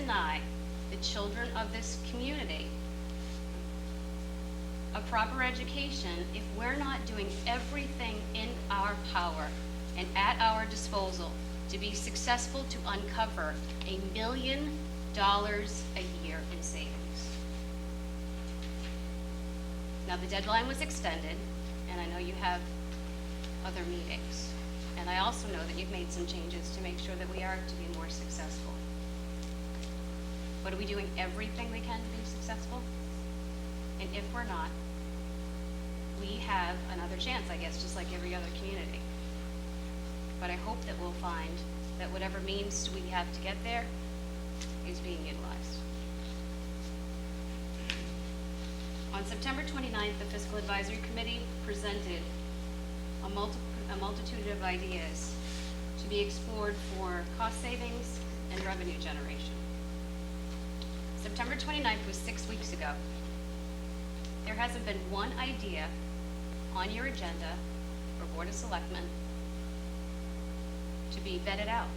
deny the children of this community a proper education if we're not doing everything in our power and at our disposal to be successful to uncover $1 million a year in savings. Now, the deadline was extended, and I know you have other meetings. And I also know that you've made some changes to make sure that we are to be more successful. But are we doing everything we can to be successful? And if we're not, we have another chance, I guess, just like every other community. But I hope that we'll find that whatever means we have to get there is being utilized. On September 29th, the Fiscal Advisory Committee presented a multitude of ideas to be explored for cost savings and revenue generation. September 29th was 6 weeks ago. There hasn't been one idea on your agenda for Board of Selectmen to be vetted out.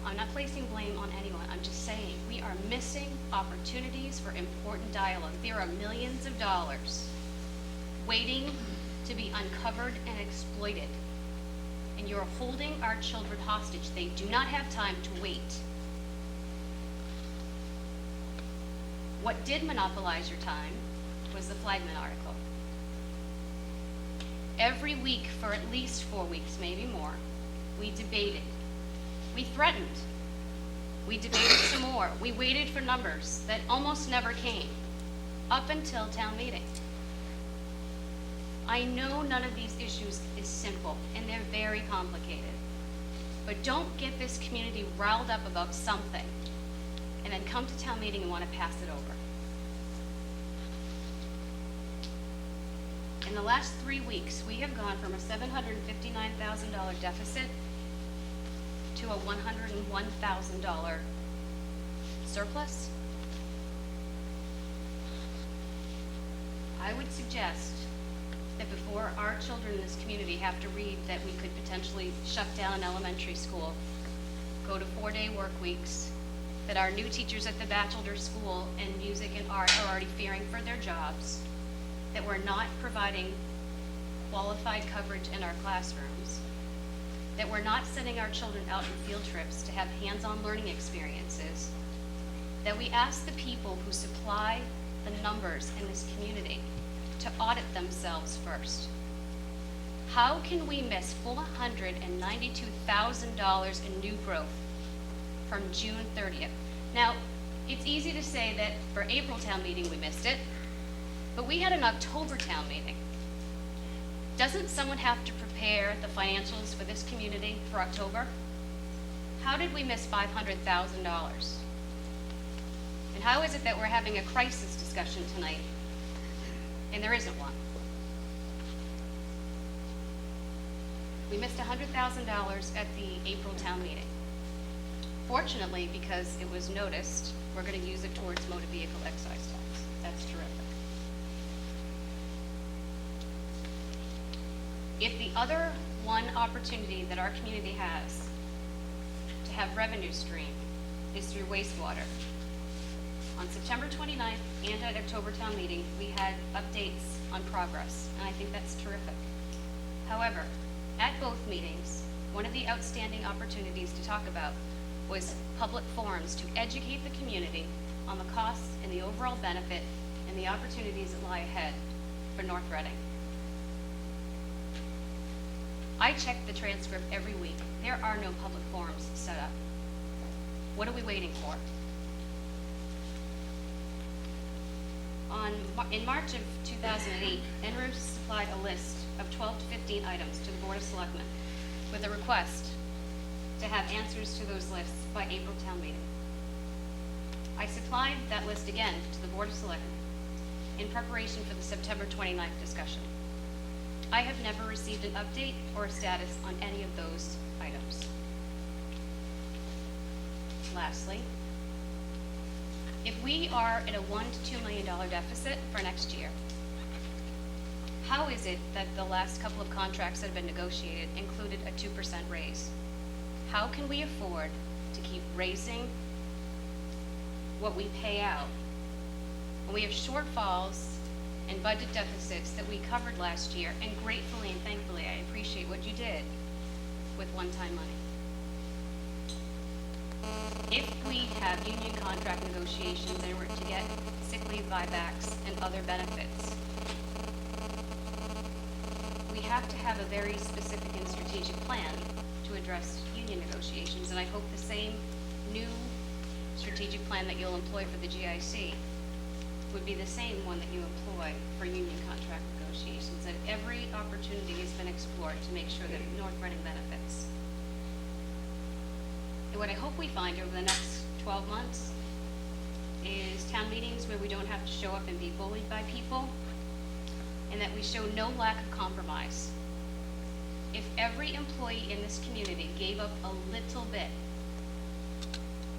I'm not placing blame on anyone. I'm just saying we are missing opportunities for important dialogue. There are millions of dollars waiting to be uncovered and exploited. And you're holding our children hostage. They do not have time to wait. What did monopolize your time was the Flagman article. Every week for at least 4 weeks, maybe more, we debated. We threatened. We debated some more. We waited for numbers that almost never came, up until town meeting. I know none of these issues is simple, and they're very complicated. But don't get this community riled up about something, and then come to town meeting and want to pass it over. In the last 3 weeks, we have gone from a $759,000 deficit to a $101,000 surplus. I would suggest that before our children in this community have to read that we could potentially shut down an elementary school, go to 4-day work weeks, that our new teachers at the bachelor school in music and art are already fearing for their jobs, that we're not providing qualified coverage in our classrooms, that we're not sending our children out on field trips to have hands-on learning experiences, that we ask the people who supply the numbers in this community to audit themselves first. How can we miss $492,000 in new growth from June 30th? Now, it's easy to say that for April town meeting we missed it, but we had an October town meeting. Doesn't someone have to prepare the financials for this community for October? How did we miss $500,000? And how is it that we're having a crisis discussion tonight and there isn't one? We missed $100,000 at the April town meeting. Fortunately, because it was noticed, we're going to use it towards motor vehicle excise tax. That's terrific. If the other one opportunity that our community has to have revenue stream is through wastewater, on September 29th and at October town meeting, we had updates on progress, and I think that's terrific. However, at both meetings, one of the outstanding opportunities to talk about was public forums to educate the community on the costs and the overall benefit and the opportunities that lie ahead for North Reading. I check the transcript every week. There are no public forums set up. What are we waiting for? In March of 2008, NREW supplied a list of 12 to 15 items to the Board of Selectmen with a request to have answers to those lists by April town meeting. I supplied that list again to the Board of Selectmen in preparation for the September 29th discussion. I have never received an update or a status on any of those items. Lastly, if we are at a $1 to $2 million deficit for next year, how is it that the last couple of contracts that have been negotiated included a 2% raise? How can we afford to keep raising what we pay out. And we have shortfalls and budget deficits that we covered last year, and gratefully and thankfully, I appreciate what you did with one-time money. If we have union contract negotiations in order to get sick leave buybacks and other benefits, we have to have a very specific and strategic plan to address union negotiations, and I hope the same new strategic plan that you'll employ for the GIC would be the same one that you employ for union contract negotiations, that every opportunity has been explored to make sure that North Reading benefits. And what I hope we find over the next 12 months is town meetings where we don't have to show up and be bullied by people, and that we show no lack of compromise. If every employee in this community gave up a little bit,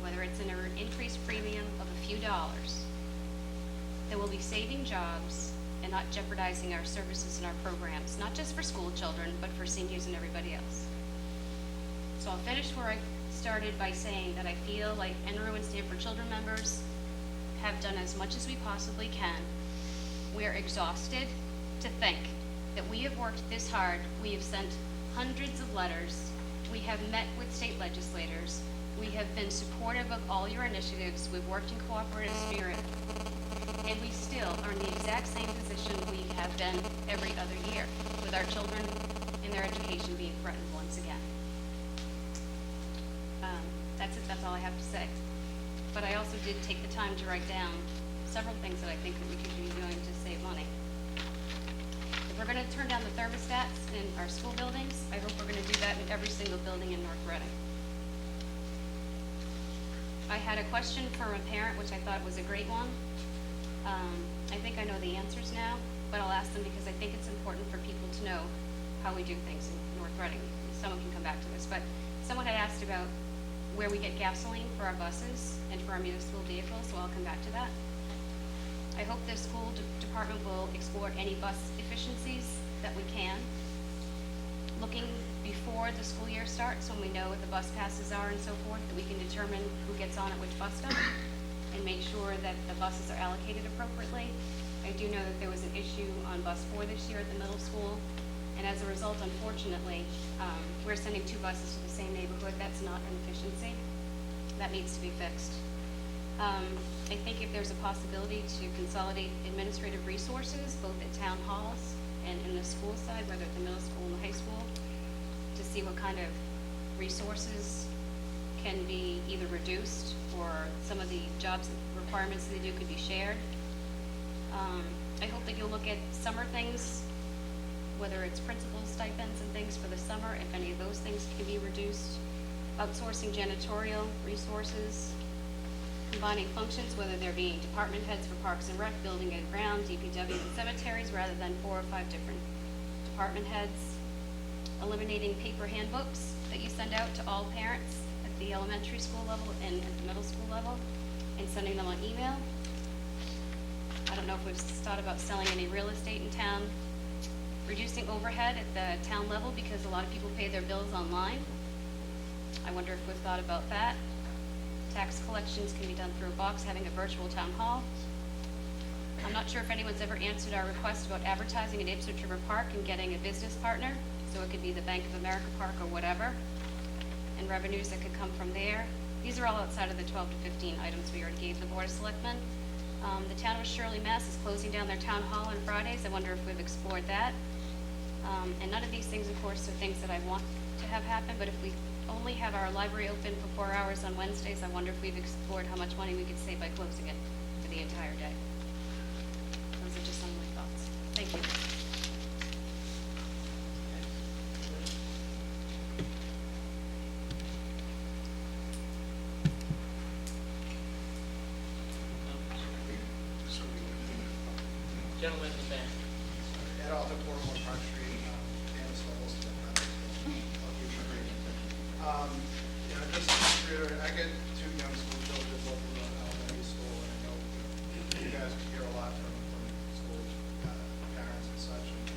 whether it's an increased premium of a few dollars, then we'll be saving jobs and not jeopardizing our services and our programs, not just for school children, but for seniors and everybody else. So I'll finish where I started by saying that I feel like NRU and Stanford Children members have done as much as we possibly can. We're exhausted to think that we have worked this hard. We have sent hundreds of letters. We have met with state legislators. We have been supportive of all your initiatives. We've worked in cooperative spirit. And we still are in the exact same position we have been every other year, with our children and their education being threatened once again. That's it. That's all I have to say. But I also did take the time to write down several things that I think that we could be doing to save money. If we're going to turn down the thermostats in our school buildings, I hope we're going to do that in every single building in North Reading. I had a question from a parent, which I thought was a great one. I think I know the answers now, but I'll ask them because I think it's important for people to know how we do things in North Reading. Someone can come back to this, but someone had asked about where we get gasoline for our buses and for our municipal vehicles, so I'll come back to that. I hope the school department will explore any bus efficiencies that we can. Looking before the school year starts, when we know what the bus passes are and so forth, that we can determine who gets on at which bus stop and make sure that the buses are allocated appropriately. I do know that there was an issue on bus 4 this year at the middle school, and as a result, unfortunately, we're sending 2 buses to the same neighborhood. That's not an efficiency. That needs to be fixed. I think if there's a possibility to consolidate administrative resources, both at town halls and in the school side, whether at the middle school and the high school, to see what kind of resources can be either reduced or some of the jobs requirements that they do could be shared. I hope that you'll look at summer things, whether it's principal stipends and things for the summer, if any of those things can be reduced. Outsourcing janitorial resources, combining functions, whether they're being department heads for Parks and Rec, Building and Ground, DPW, and cemeteries, rather than 4 or 5 different department heads. Eliminating paper handbooks that you send out to all parents at the elementary school level and at the middle school level, and sending them on email. I don't know if we've thought about selling any real estate in town. Reducing overhead at the town level because a lot of people pay their bills online. I wonder if we've thought about that. Tax collections can be done through a box, having a virtual town hall. I'm not sure if anyone's ever answered our request about advertising at Ipswich River Park and getting a business partner. So it could be the Bank of America Park or whatever, and revenues that could come from there. These are all outside of the 12 to 15 items we already gave the Board of Selectmen. The town of Shirley, Mass. is closing down their town hall on Fridays. I wonder if we've explored that. And none of these things, of course, are things that I want to have happen, but if we only have our library open for 4 hours on Wednesdays, I wonder if we've explored how much money we could save by closing it for the entire day. Those are just some of my thoughts. Thank you. Gentleman in the back. Ed Alter, 401 Park Street, Dennis Levels. I'll keep it brief. Just to reiterate, I get 2 young school children, both of them in elementary school, and I know you guys hear a lot from school parents and such. And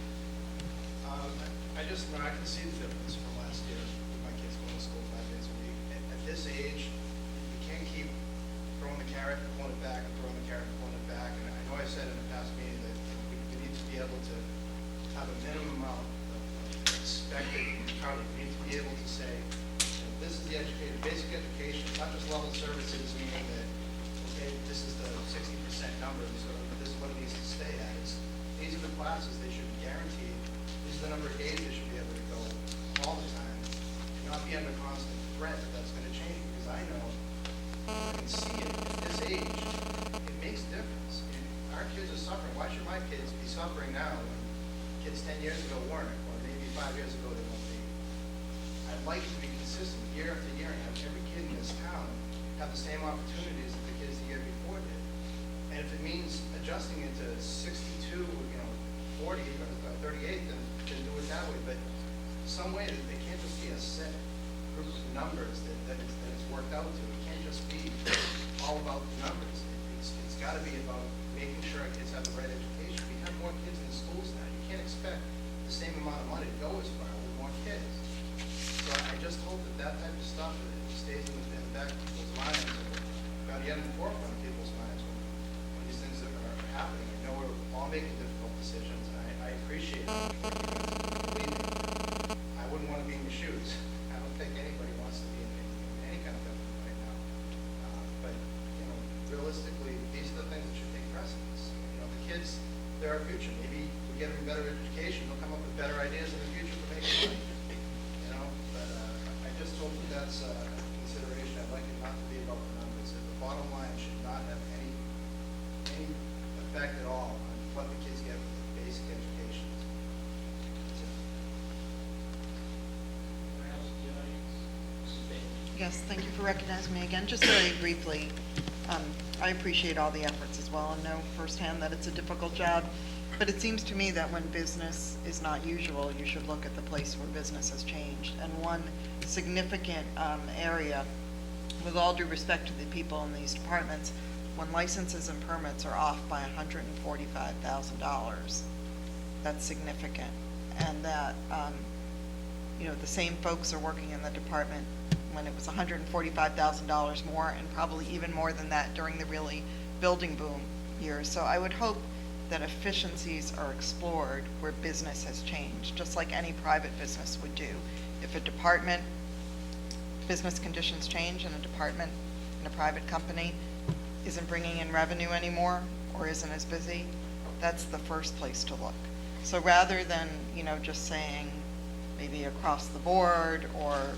I can see the difference from last year with my kids going to school 5 days a week. At this age, you can't keep throwing the carrot and pulling it back, and throwing the carrot and pulling it back. And I know I said in the past meeting that we need to be able to have a minimum amount of expected coverage. We need to be able to say, this is the education, basic education, not just level services, meaning that, okay, this is the 60% number, so this is what it needs to stay at. These are the classes they should be guaranteed. This is the number of days they should be able to go all the time, and not be under constant threat that that's going to change, because I know, I can see it at this age, it makes a difference. And our kids are suffering. Why should my kids be suffering now when kids 10 years ago weren't, or maybe 5 years ago they won't be? I'd like to be consistent year after year and have every kid in this town have the same opportunities that the kids the year before did. And if it means adjusting it to 62, 40 or 38, then do it that way. But some way that they can't just be a set group of numbers that it's worked out to. It can't just be all about the numbers. It's got to be about making sure our kids have the right education. We have more kids in schools now. You can't expect the same amount of money to go as far with more kids. So I just hope that type of stuff stays in the back of people's minds, and got to get in the forefront of people's minds when these things are happening. I know we're all making difficult decisions, and I appreciate it. Believe me, I wouldn't want to be in your shoes. I don't think anybody wants to be in any kind of government right now. But realistically, these are the things that should take precedence. The kids, they're our future. Maybe we get them better education, they'll come up with better ideas in the future for making money. But I just hope that that's a consideration. I'd like it not to be about the numbers. The bottom line should not have any effect at all on what the kids get with the basic education. That's it. Yes, thank you for recognizing me again. Just very briefly, I appreciate all the efforts as well and know firsthand that it's a difficult job. But it seems to me that when business is not usual, you should look at the place where business has changed. And one significant area, with all due respect to the people in these departments, when licenses and permits are off by $145,000, that's significant. And that, the same folks are working in the department when it was $145,000 more, and probably even more than that during the really building boom years. So I would hope that efficiencies are explored where business has changed, just like any private business would do. If a department, business conditions change and a department in a private company isn't bringing in revenue anymore or isn't as busy, that's the first place to look. So rather than, just saying maybe across the board or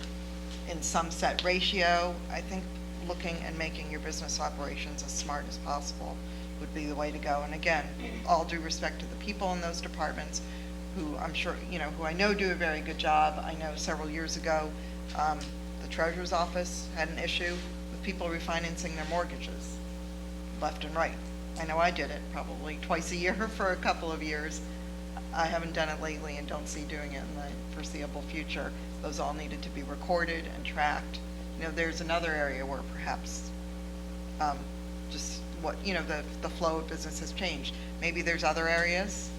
in some set ratio, I think looking and making your business operations as smart as possible would be the way to go. And again, all due respect to the people in those departments who I'm sure, who I know do a very good job. I know several years ago, the treasurer's office had an issue with people refinancing their mortgages left and right. I know I did it probably twice a year for a couple of years. I haven't done it lately and don't see doing it in the foreseeable future. Those all needed to be recorded and tracked. There's another area where perhaps just what, the flow of business has changed. Maybe there's other areas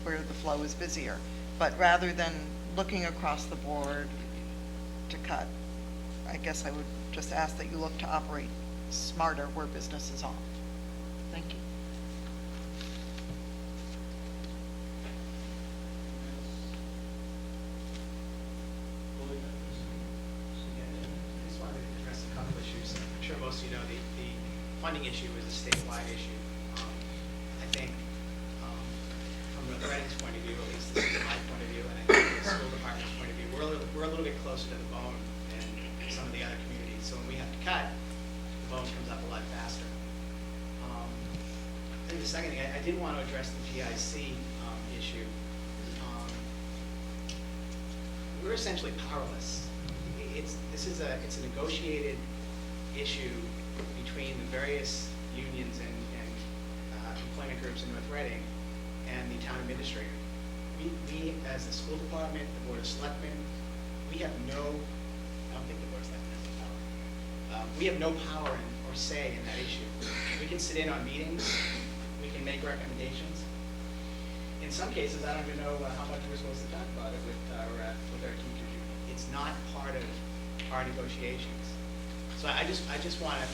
where the flow is busier. But rather than looking across the board to cut, I guess I would just ask that you look to operate smarter where business is off. Thank you. I just wanted to address a couple issues. I'm sure most of you know the funding issue is a statewide issue. I think from the Reading's point of view, at least this is my point of view, and I think from the school department's point of view, we're a little bit closer to the bone than some of the other communities. So when we have to cut, the bone comes up a lot faster. I think the second thing, I did want to address the GIC issue. We're essentially powerless. It's a negotiated issue between the various unions and employment groups in North Reading and the town administrator. We as the school department, the Board of Selectmen, we have no, I don't think the Board of Selectmen has the power. We have no power or say in that issue. We can sit in on meetings, we can make recommendations. In some cases, I don't even know how much we're supposed to talk about it with our teachers. It's not part of our negotiations. So I just want to